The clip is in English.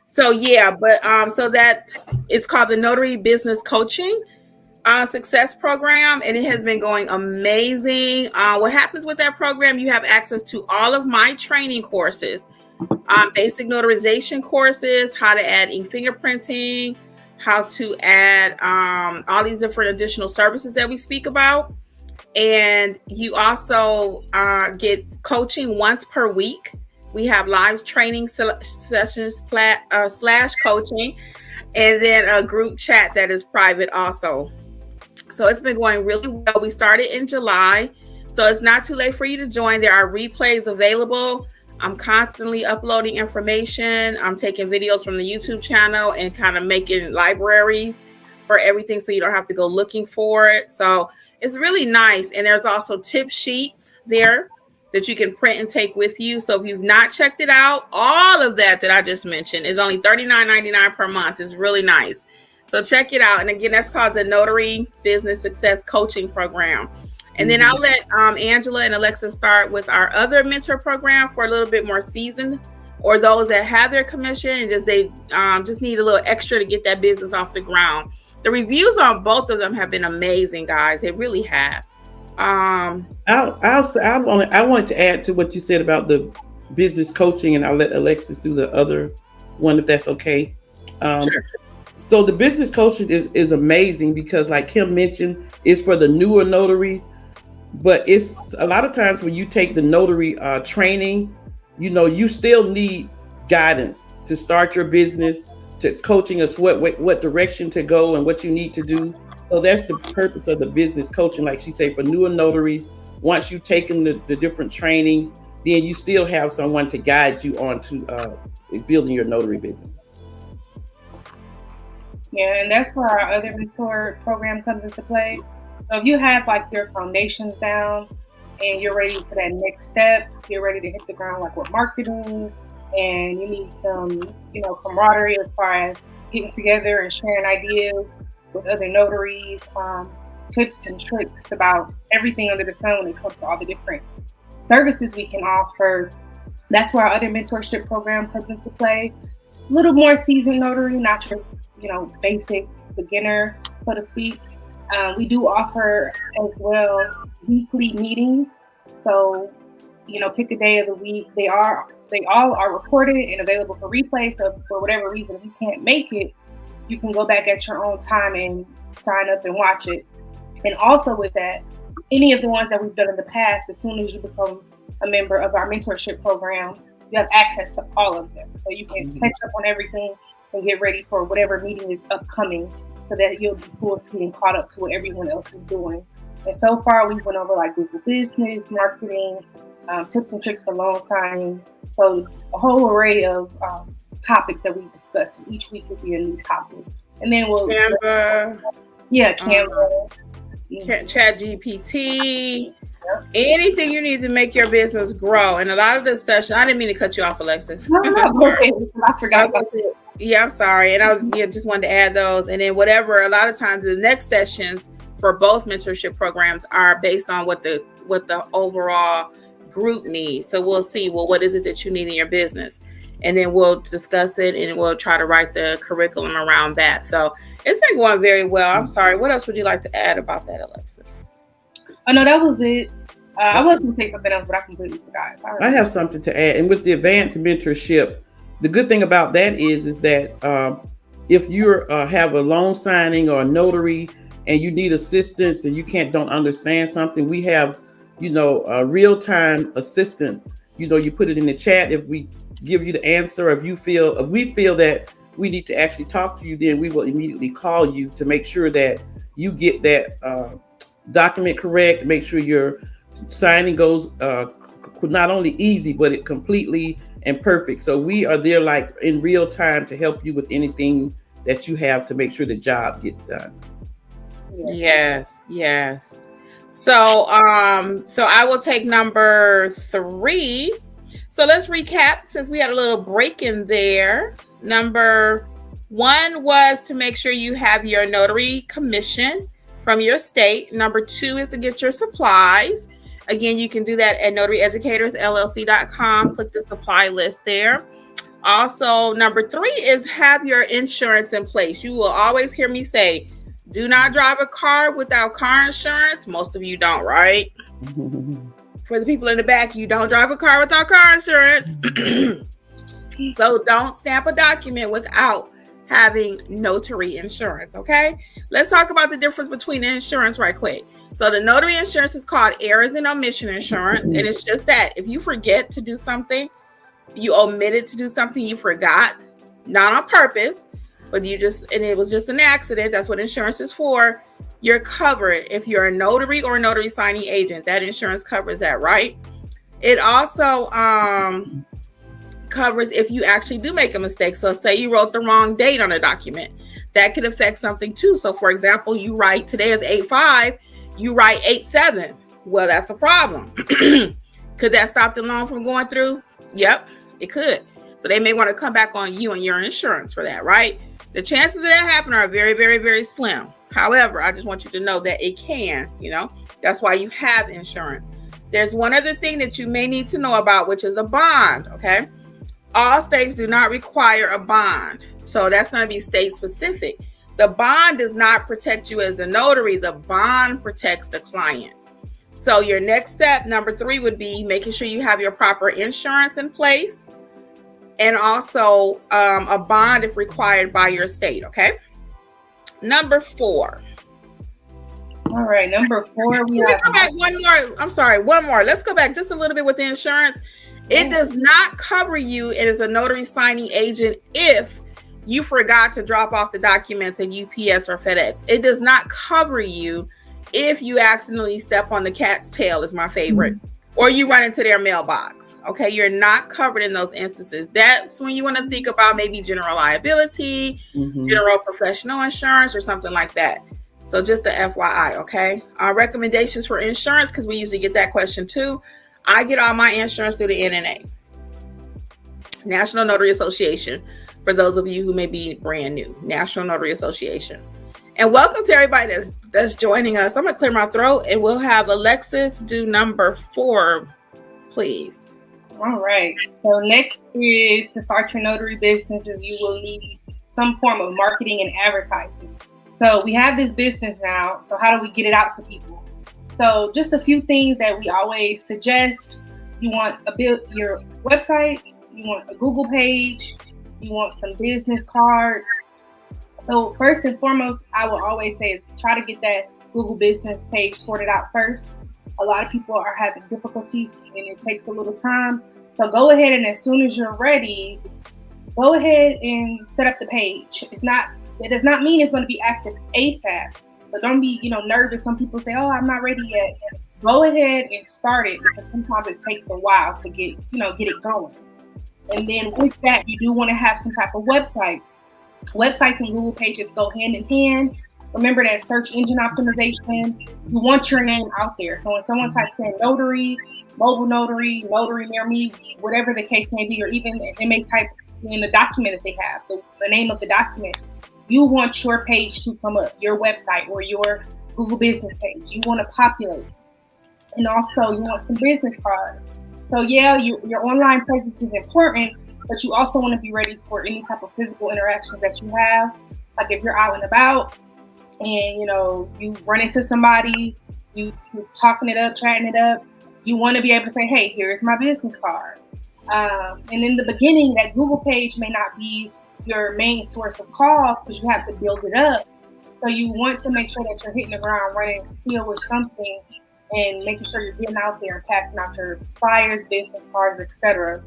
So yeah, but so that it's called the Notary Business Coaching Success Program, and it has been going amazing. What happens with that program? You have access to all of my training courses, basic notarization courses, how to add fingerprinting, how to add all these different additional services that we speak about. And you also get coaching once per week. We have live training sessions slash coaching, and then a group chat that is private also. So it's been going really well. We started in July, so it's not too late for you to join. There are replays available. I'm constantly uploading information. I'm taking videos from the YouTube channel and kind of making libraries for everything so you don't have to go looking for it. So it's really nice. And there's also tip sheets there that you can print and take with you. So if you've not checked it out, all of that I just mentioned is only $39.99 per month. It's really nice. So check it out. And again, that's called the Notary Business Success Coaching Program. And then I'll let Angela and Alexa start with our other mentor program for a little bit more seasoned, or those that have their commission and just need a little extra to get that business off the ground. The reviews on both of them have been amazing, guys. They really have. I wanted to add to what you said about the business coaching, and I'll let Alexis do the other one if that's okay. Sure. So the business coaching is amazing because, like Kim mentioned, it's for the newer notaries. But it's a lot of times when you take the notary training, you still need guidance to start your business, to coaching us what direction to go and what you need to do. So that's the purpose of the business coaching. Like she said, for newer notaries, once you've taken the different trainings, then you still have someone to guide you on to building your notary business. Yeah, and that's where our other mentor program comes into play. So if you have like your foundations down and you're ready for that next step, you're ready to hit the ground like with marketing, and you need some, camaraderie as far as getting together and sharing ideas with other notaries, tips and tricks about everything under the sun when it comes to all the different services we can offer. That's where our other mentorship program comes into play. A little more seasoned notary, not your, basic beginner, so to speak. We do offer as well weekly meetings. So, pick a day of the week. They all are recorded and available for replay. So for whatever reason, if you can't make it, you can go back at your own time and sign up and watch it. And also with that, any of the ones that we've done in the past, as soon as you become a member of our mentorship program, you have access to all of them. So you can catch up on everything and get ready for whatever meeting is upcoming, so that you'll be full speed and caught up to what everyone else is doing. And so far, we went over like Google Business, marketing, tips and tricks for loan signing. So a whole array of topics that we discussed. Each week will be a new topic. And then we'll... Canva. Canva. Chat GPT. Yep. Anything you need to make your business grow. And a lot of the session, I didn't mean to cut you off, Alexis. No, okay. I forgot about it. Yeah, I'm sorry. And I was just wanted to add those. And then whatever, a lot of times the next sessions for both mentorship programs are based on what the overall group needs. So we'll see, what is it that you need in your business? And then we'll discuss it and we'll try to write the curriculum around that. So it's been going very well. I'm sorry. What else would you like to add about that, Alexis? Oh, no, that was it. I was going to say something else, but I completely forgot. I have something to add. And with the advanced mentorship, the good thing about that is that if you have a loan signing or a notary and you need assistance and you don't understand something, we have, a real-time assistance. You put it in the chat. If we give you the answer, if we feel that we need to actually talk to you, then we will immediately call you to make sure that you get that document correct, make sure your signing goes not only easy, but it completely and perfect. So we are there like in real time to help you with anything that you have to make sure the job gets done. Yes. So I will take number 3. So let's recap since we had a little break in there. Number 1 was to make sure you have your notary commission from your state. Number 2 is to get your supplies. Again, you can do that at notaryeducatorsllc.com. Click the supply list there. Also, number 3 is have your insurance in place. You will always hear me say, do not drive a car without car insurance. Most of you don't, right? For the people in the back, you don't drive a car without car insurance. So don't stamp a document without having notary insurance, okay? Let's talk about the difference between the insurance right quick. So the notary insurance is called errors and omission insurance, and it's just that if you forget to do something, you omitted to do something, you forgot, not on purpose, but and it was just an accident. That's what insurance is for. You're covered if you're a notary or a notary signing agent. That insurance covers that, right? It also covers if you actually do make a mistake. So say you wrote the wrong date on a document, that could affect something too. So for example, you write today is 8/5, you write 8/7. Well, that's a problem. Could that stop the loan from going through? Yep, it could. So they may want to come back on you and your insurance for that, right? The chances of that happening are very, very, very slim. However, I just want you to know that it can, that's why you have insurance. There's one other thing that you may need to know about, which is a bond, okay? All states do not require a bond. So that's going to be state specific. The bond does not protect you as the notary. The bond protects the client. So your next step, number 3, would be making sure you have your proper insurance in place, and also a bond if required by your state, okay? Number 4. All right, number 4. We have one more. Let's go back just a little bit with the insurance. It does not cover you as a notary signing agent if you forgot to drop off the documents at UPS or FedEx. It does not cover you if you accidentally step on the cat's tail, is my favorite, or you run into their mailbox. Okay, you're not covered in those instances. That's when you want to think about maybe general liability, general professional insurance, or something like that. So just a FYI, okay? Recommendations for insurance, because we usually get that question too. I get all my insurance through the NNA, National Notary Association, for those of you who may be brand new, National Notary Association. And welcome to everybody that's joining us. I'm going to clear my throat, and we'll have Alexis do number 4, please. All right. So next is to start your notary businesses, you will need some form of marketing and advertising. So we have this business now. So how do we get it out to people? So just a few things that we always suggest. You want your website, you want a Google page, you want some business cards. So first and foremost, I will always say is try to get that Google business page sorted out first. A lot of people are having difficulties and it takes a little time. So go ahead and as soon as you're ready, go ahead and set up the page. It does not mean it's going to be active ASAP, but don't be, nervous. Some people say, "Oh, I'm not ready yet." Go ahead and start it, because sometimes it takes a while to get it going. And then with that, you do want to have some type of website. Websites and Google pages go hand in hand. Remember that search engine optimization. You want your name out there. So when someone types in notary, mobile notary, notary near me, whatever the case may be, or even they may type in the document that they have, the name of the document, you want your page to come up, your website or your Google business page. You want to populate. And also you want some business cards. So yeah, your online presence is important, but you also want to be ready for any type of physical interactions that you have. Like if you're out and about and you run into somebody, you're talking it up, chatting it up, you want to be able to say, "Hey, here's my business card." And in the beginning, that Google page may not be your main source of calls because you have to build it up. So you want to make sure that you're hitting the ground running still with something and making sure you're getting out there and passing out your flyers, business cards, etc.